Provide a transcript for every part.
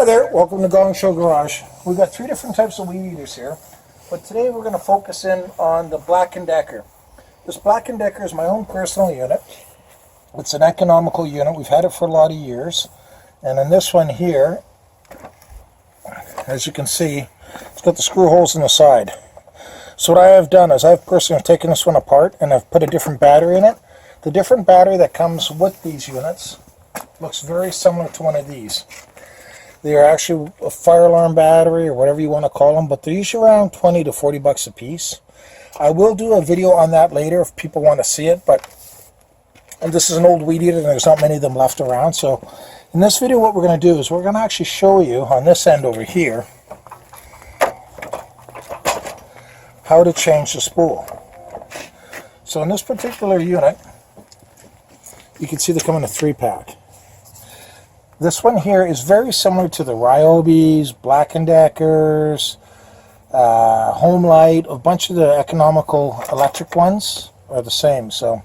there, welcome to Gong Show Garage. We've got three different types of weed eaters here, but today we're going to focus in on the Black & Decker. This Black & Decker is my own personal unit. It's an economical unit. We've had it for a lot of years. And in this one here, as you can see, it's got the screw holes in the side. So what I have done is I've personally taken this one apart and I've put a different battery in it. The different battery that comes with these units looks very similar to one of these. They are actually a fire alarm battery or whatever you want to call them, but they're usually around 20 to 40 bucks a piece. I will do a video on that later if people want to see it, but this is an old weed eater and there's not many of them left around. So in this video what we're going to do is we're going to actually show you on this end over here how to change the spool. So in this particular unit, you can see they come in a 3-pack. This one here is very similar to the Ryobis, Black & Deckers, Homelite. A bunch of the economical electric ones are the same. So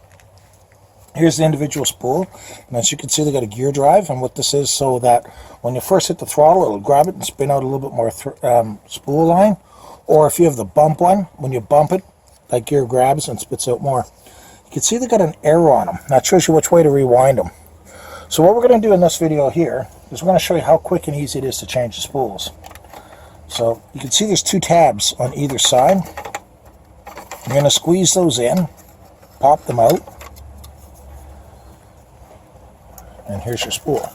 here's the individual spool, and as you can see they got a gear drive, and what this is so that when you first hit the throttle it'll grab it and spin out a little bit more spool line, or if you have the bump one, when you bump it that gear grabs and spits out more. You can see they got an arrow on them, that shows you which way to rewind them. So what we're going to do in this video here is we're going to show you how quick and easy it is to change the spools. So you can see there's 2 tabs on either side. You're going to squeeze those in, pop them out, and here's your spool.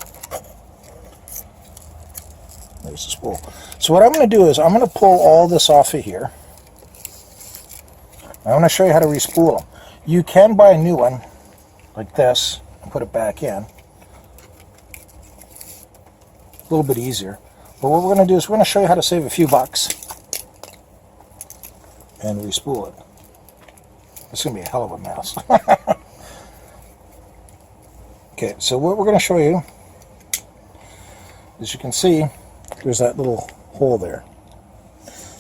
There's the spool. So what I'm going to do is I'm going to pull all this off of here. I'm going to show you how to respool them. You can buy a new one like this and put it back in. A little bit easier. But what we're going to do is we're going to show you how to save a few bucks and respool it. It's going to be a hell of a mess. Okay, so what we're going to show you, as you can see, there's that little hole there.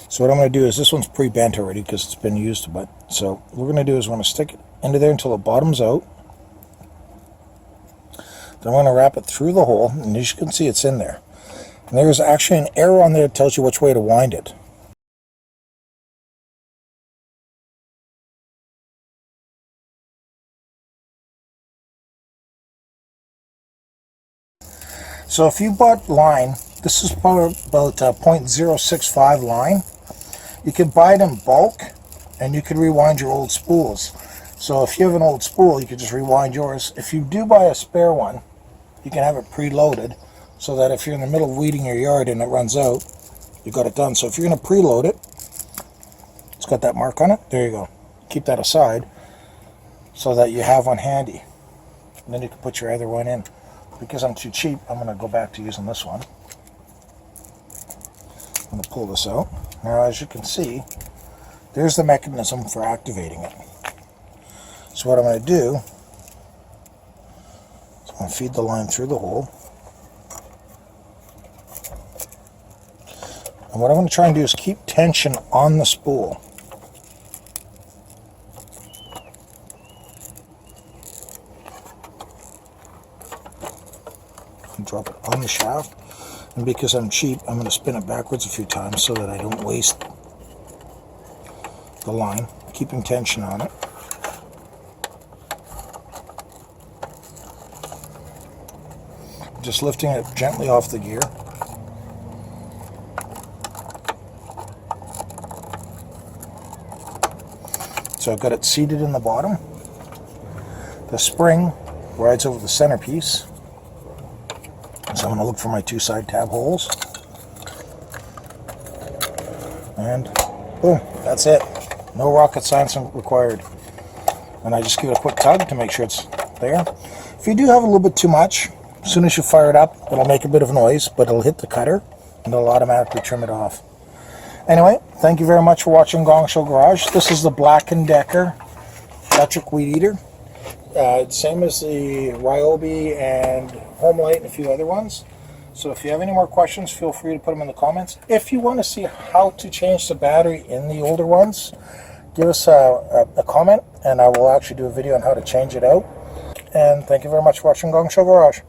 So what I'm going to do is, this one's pre-bent already because it's been used, but so what we're going to do is we're going to stick it into there until the bottom's out. Then I'm going to wrap it through the hole, and as you can see it's in there. And there's actually an arrow on there that tells you which way to wind it. So if you bought line, this is about 0.065 line. You can buy it in bulk, and you can rewind your old spools. So if you have an old spool, you can just rewind yours. If you do buy a spare one, you can have it preloaded, so that if you're in the middle of weeding your yard and it runs out, you got it done. So if you're going to preload it, it's got that mark on it. There you go. Keep that aside so that you have one handy. And then you can put your other one in. Because I'm too cheap, I'm going to go back to using this one. I'm going to pull this out. Now, as you can see, there's the mechanism for activating it. So what I'm going to do is I'm going to feed the line through the hole. And what I'm going to try and do is keep tension on the spool. And drop it on the shaft. And because I'm cheap, I'm going to spin it backwards a few times so that I don't waste the line, keeping tension on it. Just lifting it gently off the gear. So I've got it seated in the bottom. The spring rides over the centerpiece. So I'm going to look for my 2 side tab holes. And boom, that's it. No rocket science required. And I just give it a quick tug to make sure it's there. If you do have a little bit too much, as soon as you fire it up, it'll make a bit of noise, but it'll hit the cutter and it'll automatically trim it off. Anyway, thank you very much for watching Gong Show Garage. This is the Black & Decker electric weed eater. Same as the Ryobi and Homelite and a few other ones. So if you have any more questions, feel free to put them in the comments. If you want to see how to change the battery in the older ones, give us a comment, and I will actually do a video on how to change it out. And thank you very much for watching Gong Show Garage.